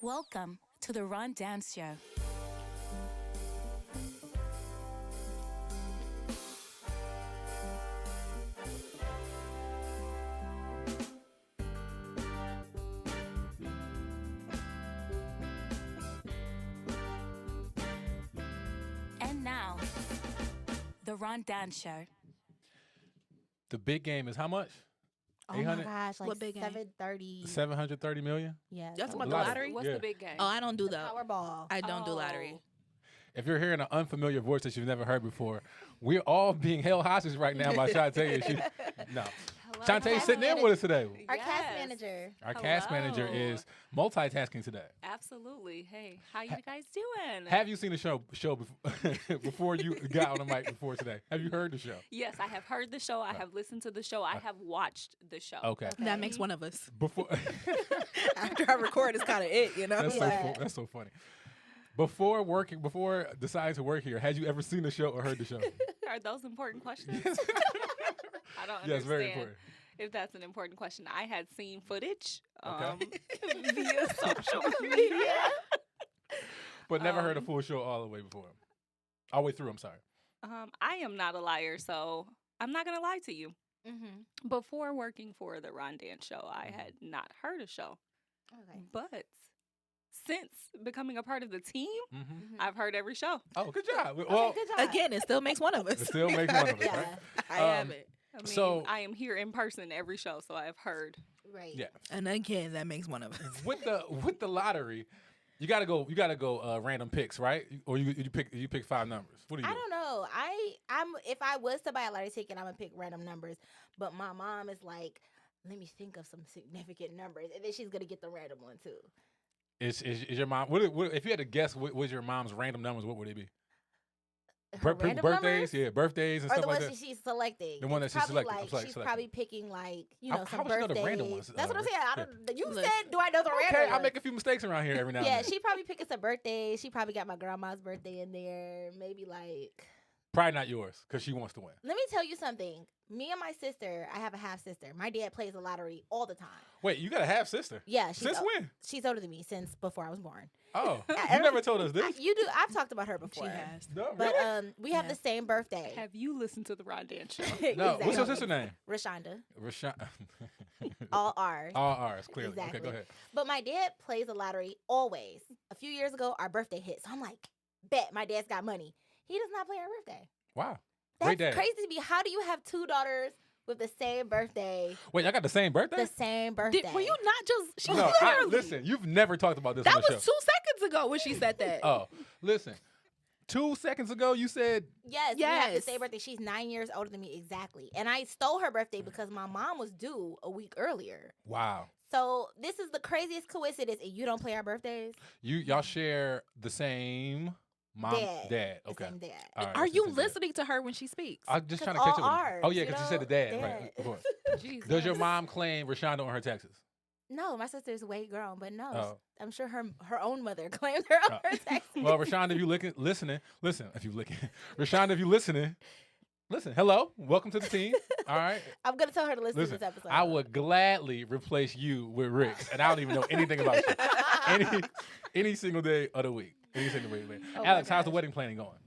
Welcome to the Ron Dance Show. And now, the Ron Dance Show. The big game is how much? Oh my gosh, like What big game? 730. 730 million? Yeah. That's about something the like lottery? What's Yeah. the big game? Oh, I don't do that. that. Powerball. I don't do Oh. lottery. If you're hearing an unfamiliar voice that you've never heard before, we're all being held hostage right now by Shantae. No. Shantae's sitting in with us today. Our cast Yes. manager. Our cast manager Hello. is multitasking today. Absolutely. Hey, how you guys doing? Have you seen the show before you got on the mic before today? Have you heard the show? Yes, I have heard the show. I have listened to the show. I have watched the show. Okay. That makes one of us. Before After I record, it's kind of it, you know? that's that's so funny. Before deciding to work here, had you ever seen the show or heard the show? Are those important questions? I don't understand. Yes, very important. If that's an important question. I had seen footage Okay. via social media. But never heard a full show all the way before. All the way through, I'm sorry. I am not a liar, so I'm not going to lie to you. Mm-hmm. Before working for the Ron Dance Show, I had not heard a show. Okay. But since becoming a part of the team, Mm-hmm. I've heard every show. Oh, good job. Well, Okay, good job. Again, it still makes one of us. it still makes one of us, Yeah. right? I have it. I mean, So- I am here in person every show, so I've heard. Right. Yeah. And again, that makes one of us. With the lottery, you gotta go random picks, right? Or you pick 5 numbers. What do you I do? don't know. I'm if I was to buy a lottery ticket, I'm gonna pick random numbers. But my mom is like, let me think of some significant numbers, and then she's gonna get the random one too. Is your mom? What if you had to guess? What was your mom's random numbers? What would it be? Her random Birthdays, numbers? yeah, birthdays and Or stuff the like ones that. she's selecting. The one that It's she's probably selecting. Like, she's probably picking like How some would you know the birthdays. random ones, That's what I'm saying. I don't. You Look. said, do I know the random? Okay, I ones? make a few mistakes around here every now Yeah, and then. she probably picking some birthdays. She probably got my grandma's birthday in there. Maybe like. Probably not yours because she wants to win. Let me tell you something. Me and my sister, I have a half sister. My dad plays the lottery all the time. Wait, you got a half sister? Yeah, she's Since when? She's older than me since before I was born. Oh, I you never told us this. You do. I've talked about her She before. has. No, But really? we have Yeah. the same birthday. Have you listened to the Ron Dance Show? No. What's your Exactly. sister name? Rashonda. Rashawn. All R's. All ours, clearly. Exactly. Okay, go ahead. But my dad plays the lottery always. A few years ago, our birthday hit. So I'm like, bet my dad's got money. He does not play our birthday. Wow. That's Great dad. crazy to me. How do you have 2 daughters with the same birthday? Wait, y'all got the same birthday? The same birthday. Were you not just... She No, literally... listen, you've never talked about this That on the was show. 2 seconds ago when she said that. Oh, listen. 2 seconds ago, you said Yes, we have the Yes. same birthday. She's 9 years older than me, exactly. And I stole her birthday because my mom was due a week earlier. wow. So this is the craziest coincidence, and you don't play our birthdays? Y'all share the same mom, dad. The Okay. same dad. All right, Are that's you just it. listening to her when she speaks? I'm just 'Cause trying to catch all up. ours, Oh yeah, you because you said the know? dad, right? Dad. Of course. Jesus. Does your mom claim Rashonda on her taxes? No, my sister's way grown, but no, Oh. I'm sure her own mother claimed her on Oh. her taxes. Well, Rashonda, if you listening, listen. If you Rashonda, if you listening, listen. Hello, welcome to the team. All right. I'm gonna tell her to listen Listen, to this episode. I would gladly replace you with Brixxx, and I don't even know anything about you. Any single day of the week. Any single day. Oh my Alex, how's the gosh. wedding planning going?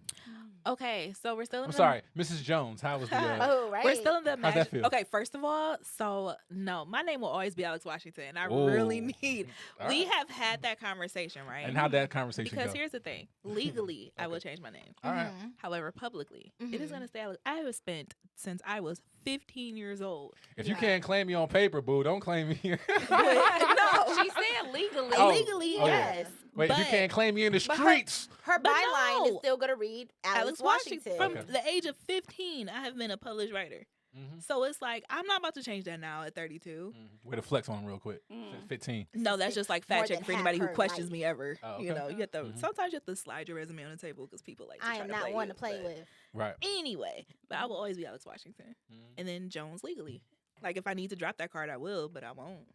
Okay, so we're still in I'm the... sorry, Mrs. Jones. How was the? Oh, right. We're still in the How's that magic. feel? Okay, first of all, so no, my name will always be Alex Washington. I Ooh. really need. All We right. have had that conversation, right? And how'd that conversation Because go? here's the thing: legally, I will Okay. change my name. All right. Mhm. However, publicly, it is Mhm. going to stay Alex. I have spent since I was 15 years old. If you Yeah. can't claim me on paper, boo, don't claim me. no, She said legally. Oh. legally, Oh, yeah. yes. Wait, if you but can't claim me in the But streets. Her But byline is no. still gonna read Alex Washington. From Okay. the age of 15, I have been a published writer. Mhm. So it's like I'm not about to change that now at 32. Way to flex on him real quick. Mm. 15. No, that's just like More fact check than for half anybody who her questions life. me ever. Oh, You okay. know, you have to Mhm. sometimes you have to slide your resume on the table because people like to I try am to not play one you, to play but with. Right. Anyway, but I will always be Alex Washington, and then Jones legally. Like if I need to drop that card, I will, but I won't.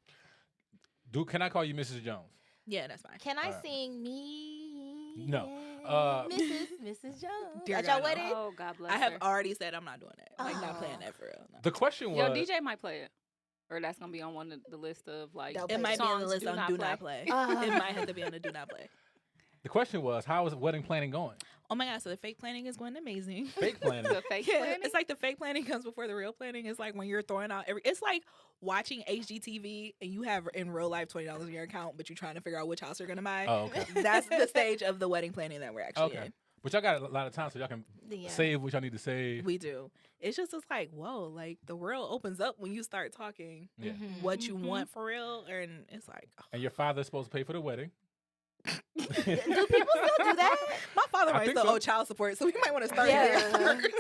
Can I call you Mrs. Jones? Yeah, that's fine. Can I Alright. sing me? No. Mrs. Jones. Dear At your God, no. wedding? Oh, God bless I have her. already said I'm not doing that. Like not Oh. playing that for real. No. The question was. Yo, DJ might play it. Or that's gonna be on one of the list of like. Don't It play might be on the songs list on Do Not Play. Uh. It might have to be on the Do Not Play. The question was, how is wedding planning going? Oh my god! So the fake planning is going amazing. Fake planning. The fake Yeah, planning? it's like the fake planning comes before the real planning. It's like when you're throwing out it's like watching HGTV and you have in real life $20 in your account, but you're trying to figure out which house you're gonna buy. Oh, okay. That's the stage of the wedding planning that we're actually Okay. But y'all got a lot of time, so y'all can Yeah. save what y'all need to save. in. We do. It's like, whoa, like the world opens up when you start talking Yeah. Mhm. what you Mhm. want for real, and it's like, oh. And your father's supposed to pay for the wedding. Do people still do that? My father I might think still so. owe child support, so we might want to start Yeah. there first.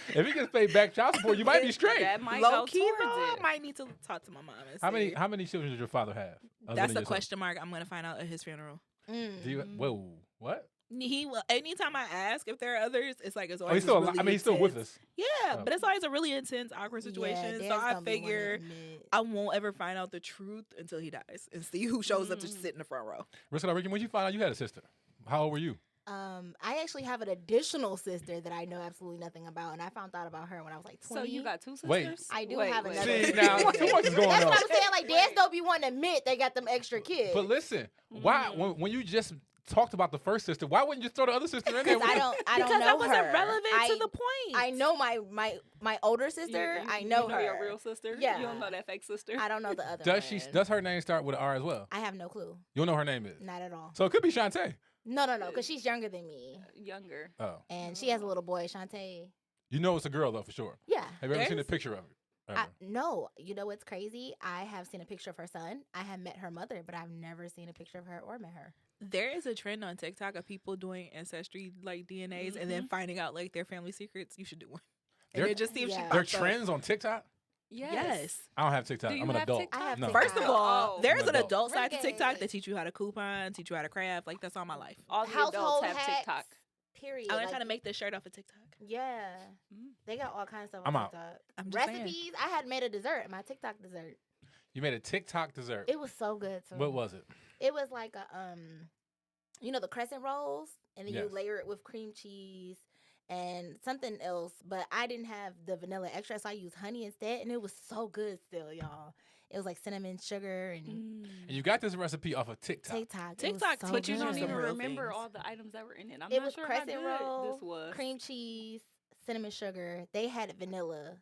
If he gets paid back child support, you might be straight. That might Low go key, towards though, I it. might need to talk to my mom and How see. many children does your father have? other That's than a yourself? question mark. I'm gonna find out at his funeral. Mm. Do you? Whoa, what? He will. Anytime I ask if there are others, it's like it's Oh, always. he's still. this really He's still with intense- us. Yeah, Oh. but it's always a really intense, awkward situation. Yeah, so Dad's I gonna be wanting to figure admit. I won't ever find out the truth until he dies and see who shows up to sit in the front row. Ricki, when you found out you had a sister, how old were you? I actually have an additional sister that I know absolutely nothing about, and I found out about her when I was like 20. So you got two sisters? Wait. I do Wait, have wait. another. See, now, sister. too much is going That's on. what I'm saying. Like, dads Wait. don't be wanting to admit they got them extra kids. But listen, why when you just talked about the first sister, why wouldn't you throw the other sister in there? Because I don't Because know that wasn't her. relevant I, to the point. I know my older sister. I know her. your real sister? Yeah. You don't know that fake sister? I don't know the other. Does she? one. Does her name start with an R as well? I have no clue. You don't know her name is. Not at all. So it could be Shantae. No, because she's younger than me, Younger. Oh, and she has a little boy, Shantae. you know it's a girl though for sure. Yeah. Have you ever seen a There's- picture of her? Ever? No, you know what's crazy? I have seen a picture of her son. I have met her mother, but I've never seen a picture of her or met her. There is a trend on TikTok of people doing ancestry like DNAs and then finding out like their family secrets. You should do one. And There- then just see if she Yeah. There are pops up. trends on TikTok. Yes. I don't have TikTok. Do you I'm an have adult. TikTok? I have no. TikTok. First of all, Oh. there's I'm an an adult side to Renegade. TikTok that teach you how to coupon, teach you how to craft. Like that's all my life. All the Household adults have hacks. TikTok. Period. I learned Like, how to make this shirt off of TikTok. Yeah, Mm. they got all kinds of stuff I'm on out. TikTok. I'm just saying. Recipes. I had made a dessert, my TikTok dessert. You made a TikTok dessert. It was so good. Too. What was it? It was like a you know the crescent rolls, and then Yes. you layer it with cream cheese and something else. But I didn't have the vanilla extra, so I used honey instead, and it was so good still, y'all. It was like cinnamon sugar and And you got this recipe off of TikTok. TikTok. It was TikTok so But you teaches don't some even real remember things. all the items that were in it. I'm It not was sure how crescent good roll, this was. cream cheese, cinnamon sugar. They had vanilla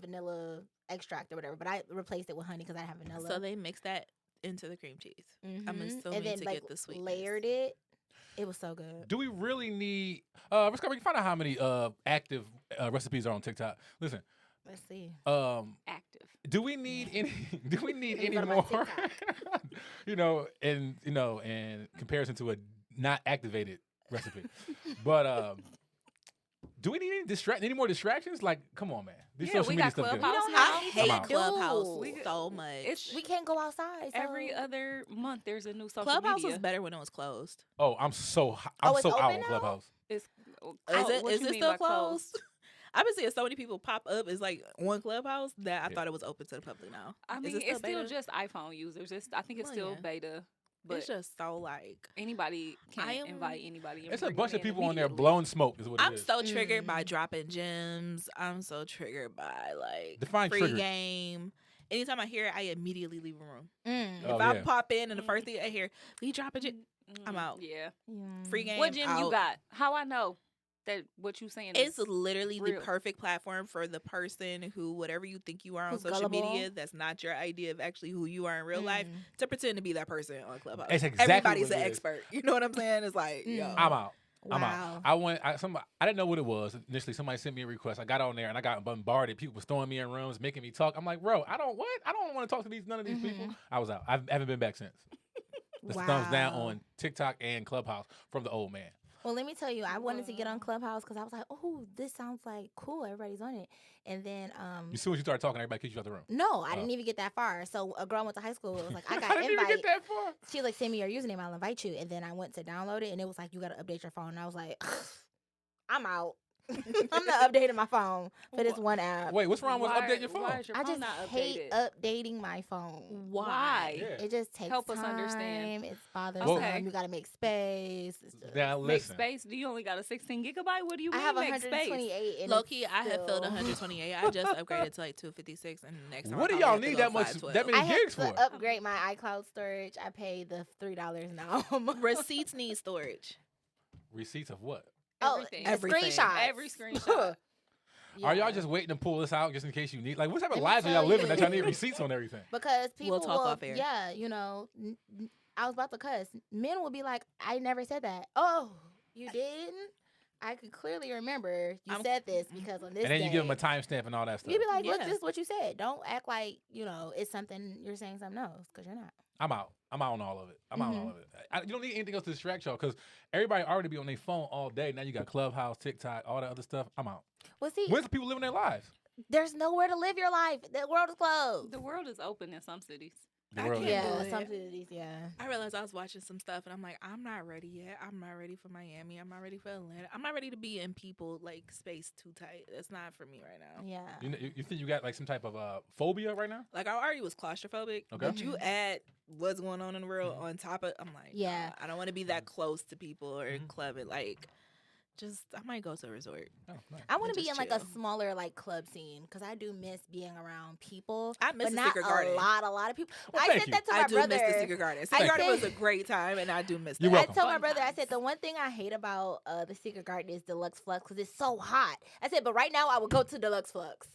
vanilla extract or whatever, but I replaced it with honey because I didn't have vanilla. So they mix that into the cream cheese. I'm Mhm. assuming and then to like get the sweetness. layered it. It was so good. Do we really need? Let's go. We can find out how many active recipes are on TikTok. Listen, Let's see. Active. do we need any? Do we need Let me any go to my more? TikTok. in comparison to a not activated recipe, but do we need any more distractions? Like, come on, man. These Yeah, social we media got stuff. Clubhouse Good. now. I hate out. Clubhouse Dude. so much. It's We can't go outside. So. every other month. There's a new social Clubhouse media. was better when it was closed. Oh, I'm so Oh, it's out open on now? Clubhouse. It's, Is what it you mean still by closed? I've been seeing so many people pop up as like on Clubhouse that I Yeah. thought it was open to the public now. I Is mean, it it's still beta? just iPhone users. I think it's Well, still yeah. beta, but It's just so like anybody can I am- invite anybody. and It's a bring bunch them of in people on there immediately. blowing smoke. Is what it I'm is. so triggered by Mm. dropping gems. I'm so triggered by like Define free triggered. game. Anytime I hear it, I immediately leave a room. Mm. Oh, if I yeah. pop in and the first thing I hear, we drop a gem, I'm out. Yeah. Free game. What gym you out. got? How I know that what you saying It's is literally the real. perfect platform for the person who, whatever you think you are on Who's social gullible. media, that's not your idea of actually who you are in real life, Mm. to pretend to be that person on Clubhouse. It's exactly Everybody's what an it is. expert. You know what I'm saying? It's like, Mm. yo. I'm out. I'm Wow. out. I didn't know what it was initially. Somebody sent me a request. I got on there and I got bombarded. People were throwing me in rooms, making me talk. I'm like, bro, I don't want to talk to none of these people. Mhm. I was out. I haven't been back since. The thumbs down on TikTok and Clubhouse from the old man. Well, let me tell you, I wanted to get on Clubhouse because I was like, oh, this sounds like cool. Everybody's on it. And then, As soon as you started talking, everybody kicked you out the room. no, I didn't even get that far. So a girl I went to high school. It was like, I got didn't even invite. get that far. She was like, send me your username. I'll invite you. And then I went to download it, and it was like, you got to update your phone. And I was like, I'm out. I'm not updating my phone for this one app. Wait, what's wrong with Why- updating your phone? Why is your I phone just not hate updated? updating my phone. Why? Yeah. It just takes Help us time. understand. It's bothersome. Okay. You gotta make space. It's just- Now Make listen. space? Do you only got a 16 gigabyte? What do you I mean have make space? 128. And Low it's key, I have filled still- 128. I just upgraded to like 256, and next time What I do probably y'all have to need go that much? 512. That many I gigs have for? to upgrade my iCloud storage. I pay the $3 now. Receipts need storage. Receipts of what? Everything. The Everything. screenshots. Every screenshot. Are y'all Yeah. just waiting to pull this out just in case you need? Like, what type of Let me lives are tell y'all living you. that y'all need receipts on everything? Because people talk will, off air. yeah, I was about to cuss. Men will be like, I never said that. Oh, you didn't? I could clearly remember you I'm- said this because on this And then day. you give them a timestamp and all that stuff. You'd be like, look, Yeah. this is what you said. Don't act like, it's something you're saying something else because you're not. I'm out. I'm out on all of it. I'm out on all of it. You don't need anything else to distract y'all because everybody already be on their phone all day. Now you got Clubhouse, TikTok, all that other stuff. I'm out. Well, see, When's the people living their lives? there's nowhere to live your life. The world is closed. The world is open in some cities. The I world can't is- Yeah, do it. some cities, yeah. I realized I was watching some stuff, and I'm like, I'm not ready yet. I'm not ready for Miami. I'm not ready for Atlanta. I'm not ready to be in people like space too tight. That's not for me right now. Yeah. You think you got like some type of phobia right now? Like I already was claustrophobic, Okay. but you add what's going on in the world on top of, I'm like, Yeah. nah, I don't want to be that close to people or Mhm. club it. Like, just I might go to a resort. Oh, nice. I want to And be in just like a chill. smaller like club scene because I do miss being around people. I miss but the not Secret Garden. a lot of people. Well, I thank said you. that to my I do brother. miss the Secret Garden. I Secret Garden said- was a great time, and I do miss that. You're I welcome. told my Fun brother, I times. said, the one thing I hate about the Secret Garden is Deluxe Flux because it's so hot. I said, but right now I would go to Deluxe Flux.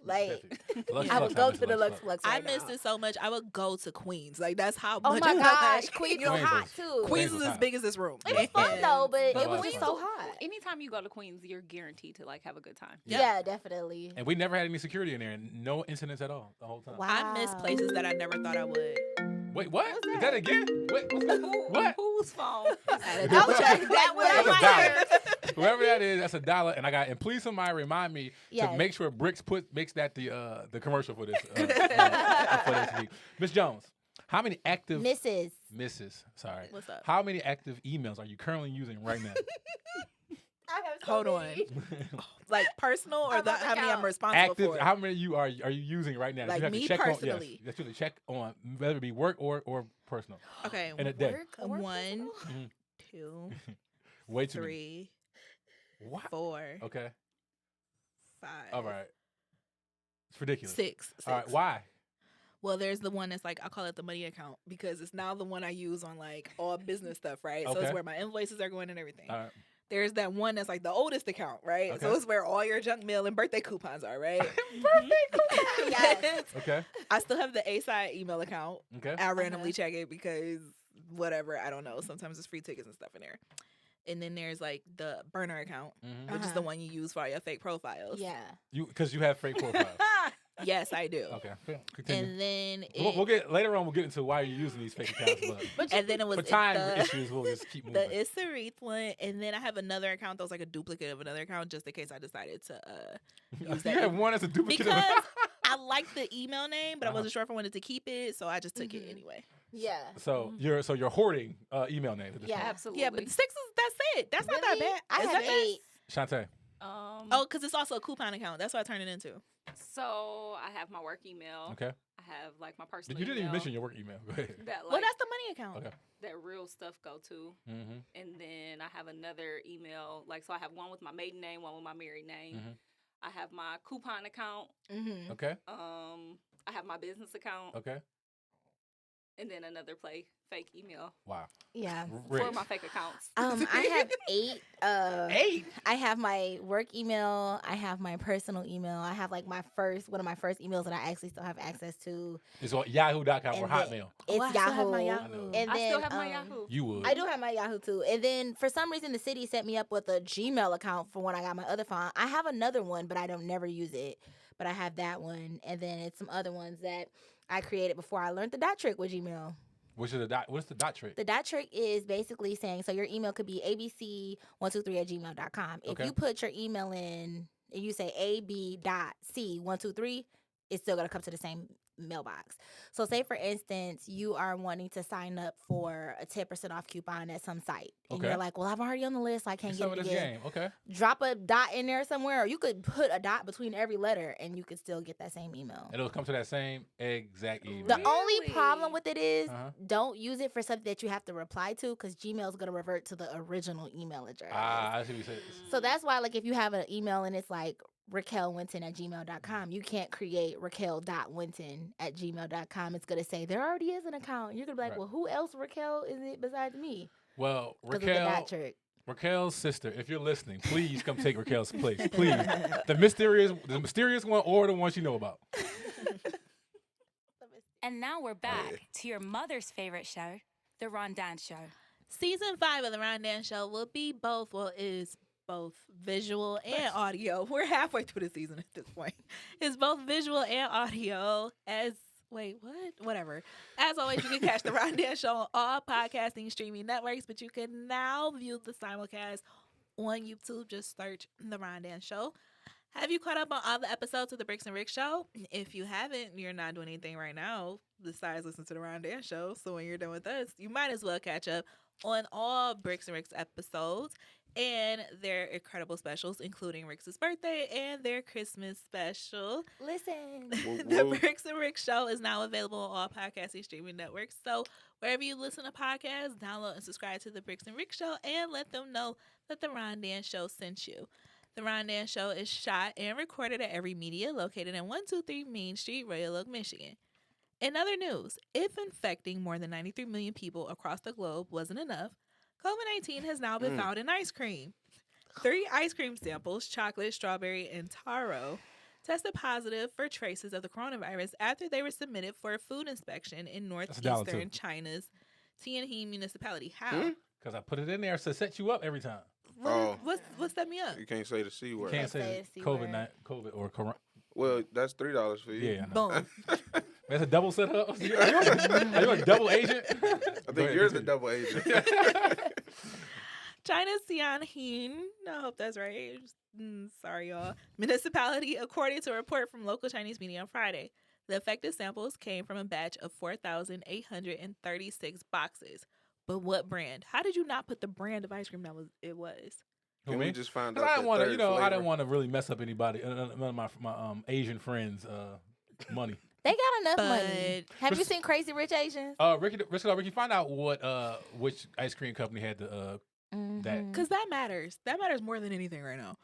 Like, Deluxe I Flux, would go miss to Deluxe Flux. Flux I right missed now. it so much. I would go to Queens. Like that's how Oh much. my I gosh, like- Queens Queens is hot was- too. Queens Queens is was as hot. big as this room. It was fun though, but But it was Queens just so was- hot. Anytime you go to Queens, you're guaranteed to like have a good time. Yeah, definitely. And we never had any security in there, and no incidents at all the whole time. Wow. I miss places that I never thought I would. Wait, what? What was Is that that? again? Wait, what's that? What? Whose phone? I was like, that was That's a my dollar. ears. Whoever that is, that's $1, and I got. And please, somebody remind me Yes. to make sure Brixx makes that the commercial for this. For this week. Miss Jones, how many active Mrs. Sorry. What's up? How many active emails are you currently using right now? I have so Hold on. many. Like personal or I'm about to how many I'm count. responsible Active. for? How many are you using right now? that Like you have me to check on, personally? yes, that you have to check on whether it be work or personal. Okay. In a day. Work One, Mhm. 2, Way too many. 3, What? 4, Okay. 5. All right. It's ridiculous. 6. All right. Why? Well, there's the one that's like I call it the money account because it's now the one I use on like all business stuff, right? So Okay. it's where my invoices are going and everything. All right. There's that one that's like the oldest account, right? So Okay. it's where all your junk mail and birthday coupons are, right? Yes. Okay. I still have the A-side email account. Okay. I randomly check it because whatever, I don't know. Sometimes it's free tickets and stuff in there. And then there's like the burner account, Mhm. which is the one you use for all your fake profiles. Yeah. Because you have fake profiles. Yes, I do. Okay. Continue. And then We'll get later on. We'll get into why you're using these fake accounts, but and then it was for time the, issues, we'll just keep moving. the Isarith one, and then I have another account that was like a duplicate of another account just in case I decided to you use that have one as a duplicate. because of I liked the email name, but I Uh-huh. wasn't sure if I wanted to keep it, so I just took it Mhm. anyway. Yeah. So you're hoarding email names. At this Yeah. point. Absolutely. Yeah, but 6 is that's it. That's not that Really? bad. I Is have that 8. Shantae. Oh, because it's also a coupon account. That's what I turned it into. So I have my work email. Okay. I have like my personal. But you didn't even email mention your work email. Go ahead. that Well, like that's the money account. Okay. that real stuff go to. Mm-hmm. And then I have another email. Like so, I have one with my maiden name, one with my married name. Mhm. I have my coupon account. Mm-hmm. Okay. I have my business account, Okay. and then another fake email Wow. Yeah. for Rick. my fake accounts. I have 8. 8. I have my work email. I have my personal email. I have like one of my first emails that I actually still have access to. It's on Yahoo.com or And then- Hotmail. It's I still Yahoo. have my I Yahoo. know. And I still then, have my Yahoo. You would. I do have my Yahoo too. And then for some reason the city set me up with a Gmail account for when I got my other phone. I have another one, but I don't never use it. But I have that one. And then it's some other ones that I created before I learned the dot trick with Gmail. What's the dot trick? The dot trick is basically saying, so your email could be abc123@gmail.com. If Okay. you put your email in and you say ab.c123, it's still going to come to the same mailbox. So say for instance, you are wanting to sign up for a 10% off coupon at some site. And Okay. you're like, well, I'm already on the list. I can't Some get of it this again. game. Okay. Drop a dot in there somewhere, or you could put a dot between every letter and you could still get that same email. And it'll come to that same exact email. The only Really? problem with it is Uh-huh. don't use it for something that you have to reply to, because Gmail is going to revert to the original email address. I see what you said. So that's why, like, if you have an email and it's like RaquelWinton@gmail.com, you can't create Raquel.Winton@gmail.com. It's going to say there already is an account. You're going to be like, Right. well, who else Raquel is it besides me? Well, Because of the dot trick. Raquel's sister, if you're listening, please come take Raquel's place. Please. The mysterious one or the one you know about. And now we're back to your mother's favorite show, The Rondan Show. Season 5 of the Rondan Show will be both, well, is both visual and audio. We're halfway through the season at this point. It's both visual and audio whatever. As always, you can catch the Rondan Show on all podcasting streaming networks, but you can now view the simulcast on YouTube. Just search the Rondan Show. Have you caught up on all the episodes of the Brixxx and Ricki Show? If you haven't, you're not doing anything right now besides listen to the Rondan Show. So when you're done with us, you might as well catch up on all Brixxx and Ricki episodes and their incredible specials, including Rick's birthday and their Christmas special. Listen. The Brixxx and Ricki Show is now available on all podcasting streaming networks. So wherever you listen to podcasts, download and subscribe to the Brixxx and Ricki Show and let them know that the Rondan Show sent you. The Rondan Show is shot and recorded at Evry Media, located in 123 Main Street, Royal Oak, Michigan. In other news, if infecting more than 93 million people across the globe wasn't enough, COVID-19 has now been found in ice cream. 3 ice cream samples, chocolate, strawberry, and taro, tested positive for traces of the coronavirus after they were submitted for a food inspection in northeastern China's Tianhe municipality. How? Because I put it in there to set you up every time. What's that me up? You can't say the C word. Can't say say the C word. COVID or corona. Well, that's $3 for you. Yeah, I know. Boom. That's a double setup. Are you a double agent? I think you're the double agent. China's Tianhe, I hope that's right. Sorry, y'all. Municipality, according to a report from local Chinese media on Friday. The affected samples came from a batch of 4,836 boxes. But what brand? How did you not put the brand of ice cream it was? Can we just find out? I didn't want to, flavor? I didn't want to really mess up anybody, none of my Asian friends' money. They got enough money. Have you seen Crazy Rich Asians? Ricki, find out which ice cream company had the that. Because that matters. That matters more than anything right now.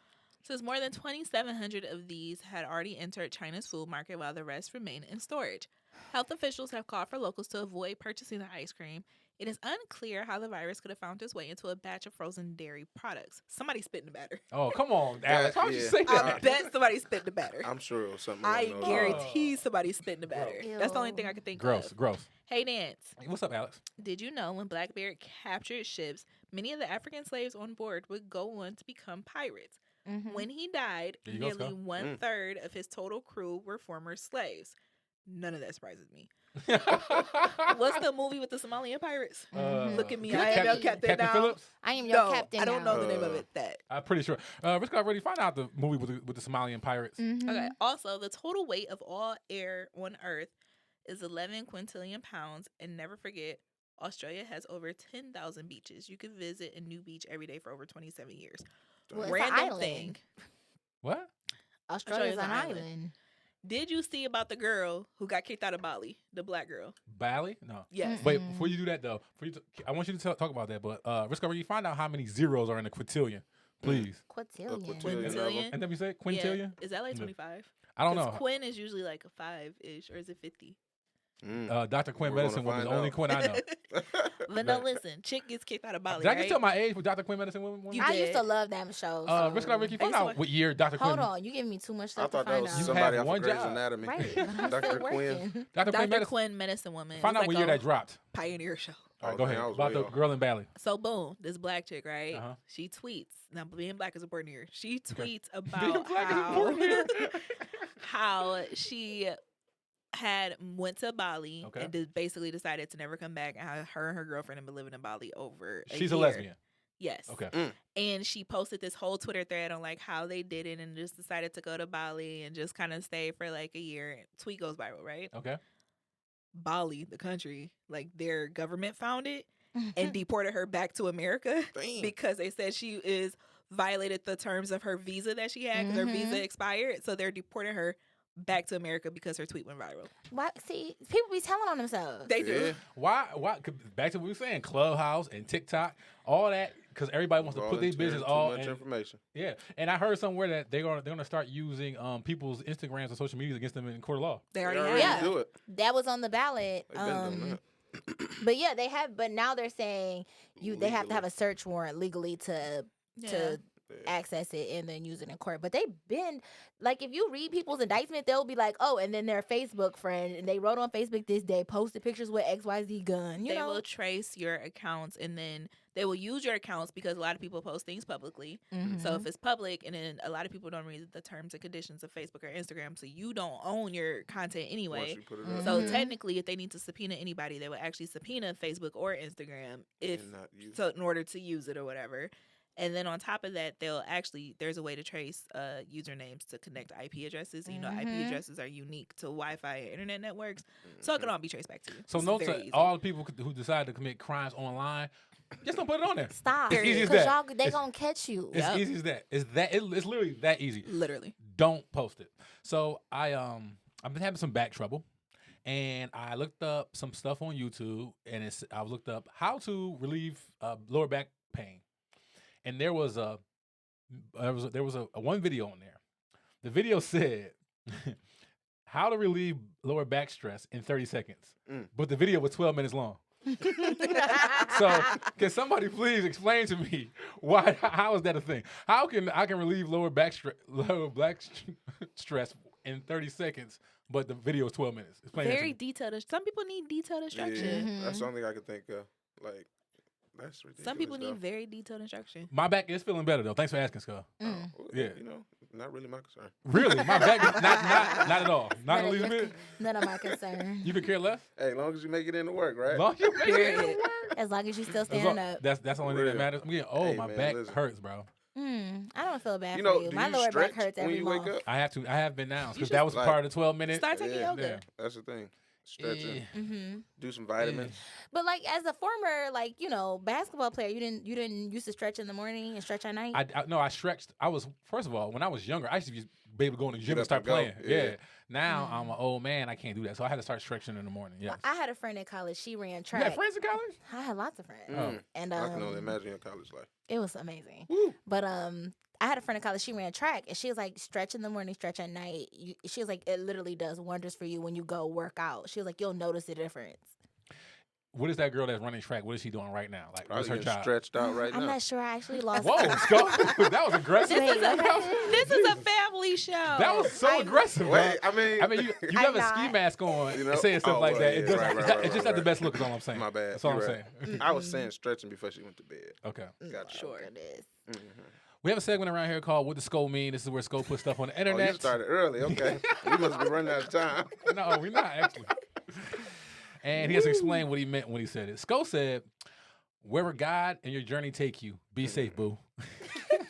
Says more than 2,700 of these had already entered China's food market, while the rest remain in storage. Health officials have called for locals to avoid purchasing the ice cream. It is unclear how the virus could have found its way into a batch of frozen dairy products. Somebody spit in the batter. Oh, come on, Alex. Why would you Yeah. say that? I bet somebody spit in the batter. I'm sure it was something. I along those guarantee somebody spit in the batter. Gross. That's the only thing I can think Gross, of. gross. Hey, Nance. What's up, Alex? Did you know when Blackbeard captured ships, many of the African slaves on board would go on to become pirates? Mhm. When he died, There you go, nearly Skoe. 1/3 of his total crew were former slaves. None of that surprises me. What's the movie with the Somalian pirates? Look at me, I am your captain now. Phillips? I am your No, captain. I don't know now. the name of it. That. I'm pretty sure. Rick already found out the movie with the Somalian pirates. Mhm. Okay. Also, the total weight of all air on Earth is 11 quintillion pounds. And never forget, Australia has over 10,000 beaches. You can visit a new beach every day for over 27 years. Well, it's an Random island. thing. What? Australia's an Australia's an island. Did you see about the girl who got kicked out of Bali? The black girl. Bali? No. Yes. Wait, before you do that though, I want you to talk about that. But Rick already find out how many zeros are in a quintillion, please. Quintillion. Quintillion. And then we say quintillion. Yeah. Is that like Yeah. 25? I don't 'Cause know. Quinn is usually like a 5-ish, or is it 50? Dr. Quinn We're Medicine gonna Woman is the find only out. Quinn I know. But no, listen, chick gets kicked out of Bali, Did I right? just tell my age with Dr. Quinn Medicine Woman? You I did. used to love them shows. Rick Ricky, find out what year Dr. Hold Quinn. on, you giving me too much I stuff thought to that find was out. You somebody have off one of Grey's job. Anatomy. Right, but I'm Dr. still Quinn. working. Dr. Quinn Dr. Medicine. Quinn, Medicine Woman. Find It was out what like year a that dropped. Pioneer show. All right, go dang, ahead. I was About way the off. girl in Bali. So boom, this black chick, right? Uh-huh. She tweets. Now being black is important here. She tweets Being about black is important here. how she had went to Bali Okay. and basically decided to never come back. And how her and her girlfriend have been living in Bali over. She's a year. lesbian. Yes. Okay. And she posted this whole Twitter thread on like how they did it and just decided to go to Bali and just kind of stay for like a year. Tweet goes viral, right? Okay. Bali, the country, like their government found it and deported her back to America because they said she is violated the terms of her visa that she had because her visa expired. So they're deporting her back to America because her tweet went viral. Why? See, people be telling on themselves. They do. Yeah. Why? Back to what we were saying, Clubhouse and TikTok, all that, because everybody wants to put their business all. Too much information. Yeah, and I heard somewhere that they're gonna start using people's Instagrams and social media against them in court of law. They They already already have. do it. That was on the ballot. They've been doing that. But yeah, they have. But now they're saying they have to have a search warrant legally to access it and then use it in court. But they've been like, if you read people's indictment, they'll be like, oh, and then their Facebook friend, and they wrote on Facebook this day, posted pictures with XYZ gun. They will trace your accounts and then they will use your accounts because a lot of people post things publicly. So if it's public, and then a lot of people don't read the terms and conditions of Facebook or Instagram, so you don't own your content anyway. Once you put it up. So technically, if they need to subpoena anybody, they would actually subpoena Facebook or Instagram And not use so in order to use it or whatever. And then on top of that, there's a way to trace usernames to connect IP addresses. You know, IP addresses are unique to Wi-Fi and internet networks, so it can all be traced back to you. So It's note very to easy. all the people who decide to commit crimes online, just don't put it on there. Stop. It's easy as Because that. they gonna catch you. It's easy as that. It's literally that easy. Literally. Don't post it. So I've been having some back trouble, and I looked up some stuff on YouTube, and I looked up how to relieve lower back pain, and there was a one video on there. The video said how to relieve lower back stress in 30 seconds, but the video was 12 minutes long. So can somebody please explain to me how is that a thing? How can I relieve lower back stress in 30 seconds, but the video is 12 minutes? Explain that to Very me. detailed. Some people need detailed instruction. Yeah, that's the only thing I can think of. Like, that's ridiculous. Some people though. need very detailed instruction. My back is feeling better though. Thanks for asking, Skoe. Well, Yeah. You know, not really my concern. Really, my back is not at all. Not a little bit. None of my concern. You could care less. Hey, as long as you make it into work, right? Long you make it Period. As long as you still As long- standing up. That's the only thing that Real. matters. I'm getting old. Hey, my man, back listen. hurts, bro. I don't feel bad You know, for you. do My you lower back stretch hurts when every you month. wake up? I have been now because should, that was like- part of the 12 minutes. Start taking Yeah. yoga. That's the thing. Stretching. Yeah. Do some vitamins. But like, as a former basketball player, you didn't used to stretch in the morning and stretch at night. I stretched. I was, first of all, when I was younger, I used to be able to go in the gym Get and start up and go. playing. Yeah. Yeah. Now I'm an old man. I can't do that. So I had to start stretching in the morning. Yeah. I had a friend in college. She ran You track. had friends in college? I had lots of friends, Oh. and I can only imagine your college life. it was amazing. Woo. But I had a friend in college. She ran track, and she was like, stretch in the morning, stretch at night. She was like, it literally does wonders for you when you go work out. She was like, you'll notice the difference. What is that girl that's running track? What is she doing right now? Like, what's her Probably job? stretched out right I'm now. not sure. I actually lost. Whoa, Skoe. That was aggressive. Wait, This is a family show. That was so aggressive, bro. Wait, I mean, you I'm have a ski not. mask on You know? and saying stuff Oh, like well, that. yeah, It doesn't, right, it's, right, not, it's just right, not the right. best look, is all I'm saying. my bad. That's all I'm You're saying. right. I was saying stretching before she went to bed. Okay. Gotcha. Sure. Goodness. We have a segment around here called What Does Skoe Mean? This is where Skoe puts stuff on the Oh, internet. you started early. Okay. We must be running out of time. No, we're not actually. And he has to explain what he meant when he said it. Skoe said, wherever God and your journey take you, be safe, boo.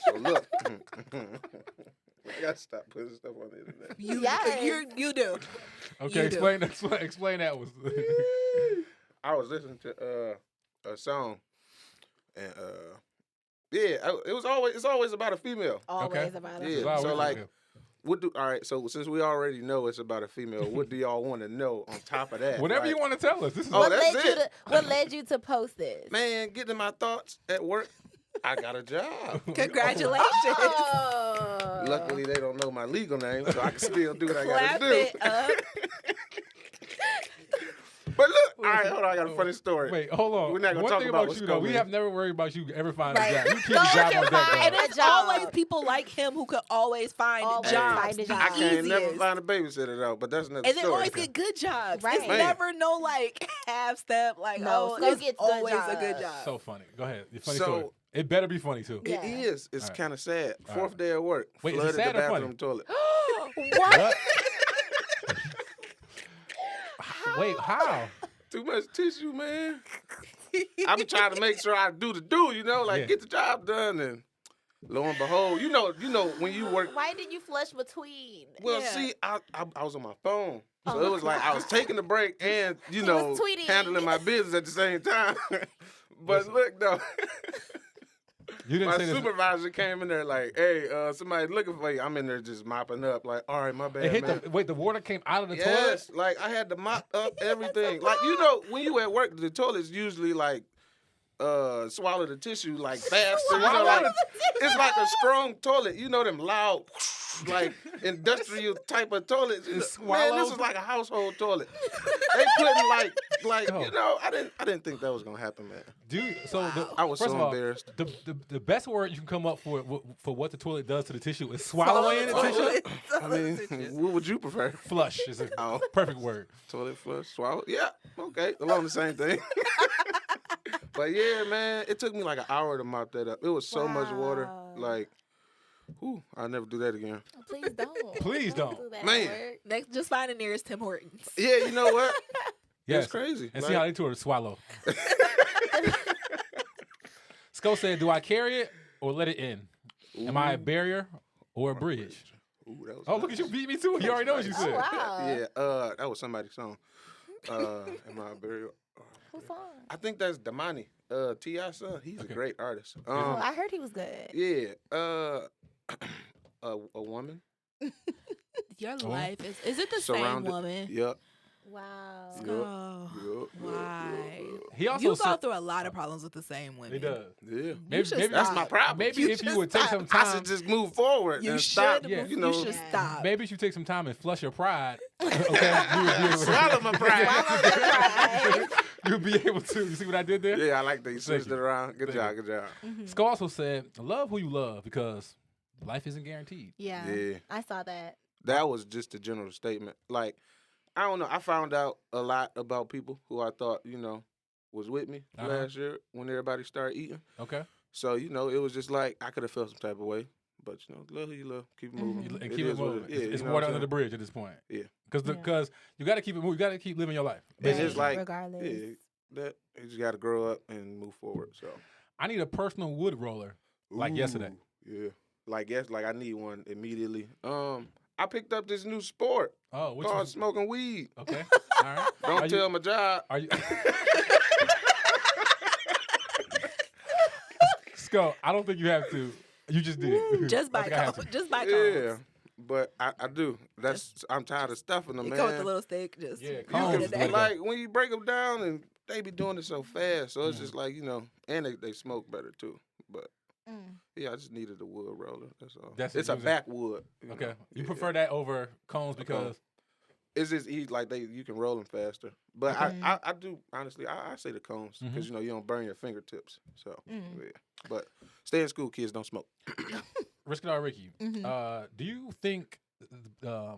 So look, we got to stop putting stuff on the internet. You do. Okay, You do. explain that. Was I was listening to a song, and it's always about a female. Always about it. Yeah. Wow, So we- like, all right. So since we already know it's about a female, what do y'all want to know on top of that? whatever Like, you want to tell us. This is Oh, that's it. What led you to post this? Man, getting my thoughts at work. I got a job. Congratulations. Oh. Luckily, they don't know my legal name, so I can still do what I Clap gotta do. it up. But look, all right, hold on. I got a funny story. Wait, hold on. We're not gonna One talk thing about about what's you, though, we coming. have never worried about you ever finding Right. a job. You keep Skoe a job can on deck, find bro. And it's job. always people like him who could always find Always jobs. find a the job. I can't never easiest. find a babysitter though, but that's another And then story. always get good jobs. Right. It's Man. never no like half step. Like No, oh, Skoe it's gets good always a jobs. good job. So funny. Go ahead. Your funny So- story. It better be funny, too. Yeah. It is. It's All right. kind of sad. All Fourth right. day at work. Wait, is it flooded sad the or funny? bathroom toilet. What? Wait, how? Too much tissue, man. I be trying to make sure I do the do, Yeah. get the job done, and lo and behold, you know when you work. Why did you flush between? Well, Yeah. see, I was on my phone, so Oh, it was like I was taking the break and He was tweeting. handling my business at the same time. But Listen. look though, You didn't my say this. supervisor came in there like, "Hey, somebody's looking for you." I'm in there just mopping up, like, "All right, my bad, It hit man." the water came out of the toilet. Yes, like I had to mop up everything. Like when you at work, the toilet's usually like swallow the tissue like faster. It's like a strong toilet. You know them loud, like industrial type of toilets. Man, this swallow? is like a household toilet. They putting like Oh. I didn't think that was gonna happen, man. Dude, so I was first so of all, embarrassed. the best word you can come up for what the toilet does to the tissue is swallowing the tissue. I mean, what would you prefer? Flush is a Oh. perfect word. Toilet flush, swallow. Yeah, okay, along the same thing. But yeah, man, it took me like an hour to mop that up. It was so much water. Wow. Like, I'll never do that again. Please don't. Please don't. do that at Man. work. Next, just find the nearest Tim Hortons. Yeah, you know what? Yes. It's crazy. And see how they told her to swallow. Skoe said, "Do I carry it or let it in? Am I a barrier or a bridge?" Ooh, that was Oh, look at you beat me too. You already know what you Oh, said. wow. Yeah, that was somebody's song. Am I a burial? Who's on? I think that's Damani, T.I.'s son. He's Okay. a great artist. Oh, I heard he was good. Yeah, a woman. Your Oh. life is it the same Surrounded- woman? Yep. Wow. Yep. Oh, Yep. why? He also You go said through a lot of problems with the same women. he does. Yeah. Maybe, should maybe That's stop. my problem. Maybe You if you should would take stop. some I time, should just move forward You and should. stop. Yeah. You know, should stop. maybe you should take some time and flush your pride. Okay, you would be able to, swallow my pride. Swallow your pride. you'll be able to. You see what I did there? Yeah, I like that. You switched you. it around. Good Thank job. you. Good job. Skoe also said, "Love who you love because life isn't guaranteed." Yeah. Yeah. I saw that. That was just a general statement. Like, I don't know. I found out a lot about people who I thought, was with me last year when everybody started eating. Okay, So, it was just like I could have felt some type of way. But, love who you love. Keep it moving. and It keep it is what moving. is, It's you know water what I'm under the bridge at this point. Yeah. Because you got to keep it moving. You got to keep living your life. And it's basically. like, regardless. yeah, that you just got to grow up and move forward. So, I need a personal wood roller like yesterday. Yeah. Like I need one immediately. I picked up this new sport Oh, which called one? smoking weed. Okay, all right. Don't Are tell you, my job. Are you? Skoe, I don't think you have to. You just did. Just I buy think I have cones. to. Just buy Yeah, cones. but I do. I'm tired of stuffing them, It man. come with the little stick. Just Yeah, You cones can- is the way to go. like when you break them down, and they be doing it so fast, so it's Mm. just like and they smoke better too. But Mm. yeah, I just needed a wood roller. That's all. That's It's it, a use it. backwood. Okay, you Yeah. prefer that over cones because It's just easy, like you can roll them faster. But Okay. I do honestly, I say the cones because you don't burn your fingertips. So Mm. yeah, but stay in school, kids don't smoke. Ricki, Mhm. do you think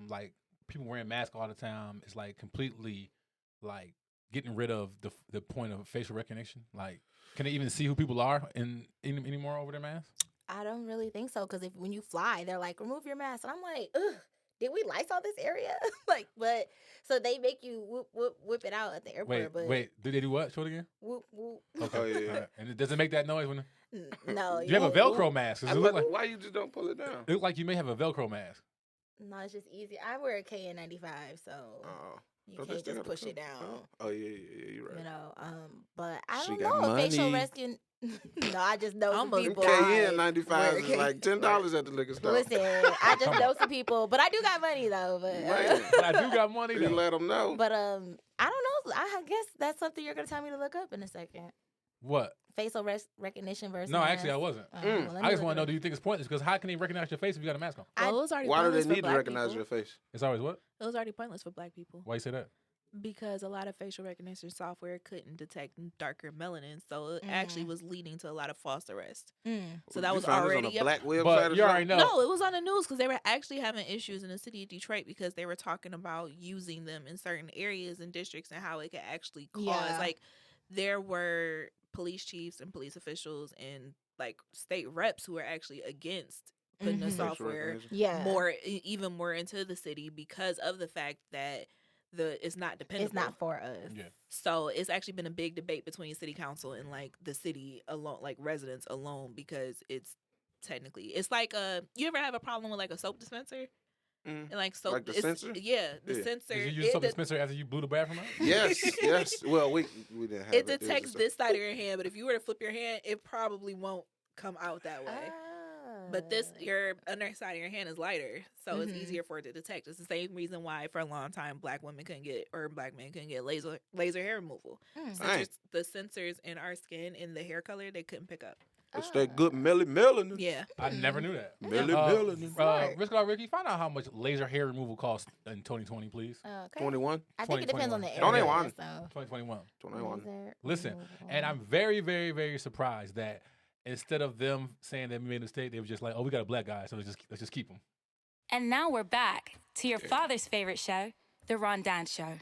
like people wearing masks all the time is like completely like getting rid of the point of facial recognition? Like, can they even see who people are anymore over their masks? I don't really think so because when you fly, they're like, remove your mask. And I'm like, ugh, did we Lysol this area? But so they make you whip it out at the airport. Wait, did they do what? Show it again. Whoop, whoop. Okay. Oh, yeah. All right. And does it make that noise when No. you have a Velcro mask? 'Cause it look like Why you just don't pull it down? it look like you may have a Velcro mask. No, it's just easy. I wear a KN95, so Oh, you don't they can't still just have a push it coat? down. Oh yeah, you're right. But I She don't got know. Facial money. rescue. No, I just know some Almost people. KN 95 is Where- like $10 at the liquor store. Listen, I just know some people, but I do got money though. But Man. But I do got money You though. let them know. but I don't know. I guess that's something you're gonna tell me to look up in a second. What? Facial recognition versus. No, actually, I mask. wasn't. Oh, Mm. well, let me I just look want to it know: do up. you think it's pointless? Because how can they recognize your face if you got a mask on? Well, it was already Why do pointless they for need to black recognize people. your face? It's always what? It was already pointless for black people Why you say that? because a lot of facial recognition software couldn't detect darker melanin, so it actually was leading to a lot of false arrests. Mm. So that You was found this already on a black website. But or you already something? know. No, it was on the news because they were actually having issues in the city of Detroit because they were talking about using them in certain areas and districts and how it could actually cause Yeah. like there were police chiefs and police officials and like state reps who were actually against putting the Mhm. Facial software recognition. Yeah. even more into the city because of the fact that it's not dependable. It's not for us. Yeah. So it's actually been a big debate between city council and like the city alone, like residents alone, because it's technically it's like you ever have a problem with like a soap dispenser? Mm. And like soap, Like the sensor? Yeah, the Yeah. sensor. Did you use soap dispenser after you blew the bathroom out? Yes. Well, we didn't have It it. It was detects just this side of your hand, but if you were to flip your hand, it probably won't come out that way. But your underside of your hand is lighter, so it's easier for it to detect. It's the same reason why for a long time black women couldn't get, or black men couldn't get laser hair removal. The sensors in our skin and the hair color they couldn't pick up. It's that good melanin. Yeah. I never knew that. Melanin. Ricki, find out how much laser hair removal costs in 2020, please. Okay. 21. I think it depends on the area. 21. So. 2021. 21. Listen, and I'm very, very, very surprised that instead of them saying that we made a mistake, they were just like, "Oh, we got a black guy, so let's just keep him." And now we're back to your father's favorite show, The Rondan Show.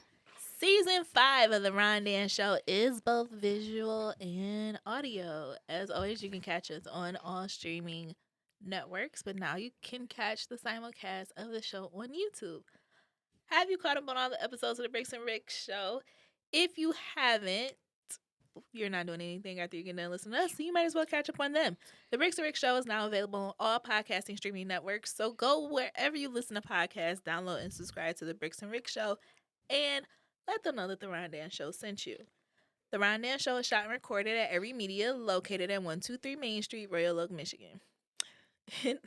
Season 5 of the Rondan Show is both visual and audio. As always, you can catch us on all streaming networks, but now you can catch the simulcast of the show on YouTube. Have you caught up on all the episodes of the Brixxx and Ricki show? If you haven't, you're not doing anything after you get done listening to us, so you might as well catch up on them. The Brixxx and Ricki show is now available on all podcasting streaming networks, so go wherever you listen to podcasts, download and subscribe to the Brixxx and Ricki show, and let them know that the Rondan Show sent you. The Rondan Show is shot and recorded at Evry Media, located at 123 Main Street, Royal Oak, Michigan. Where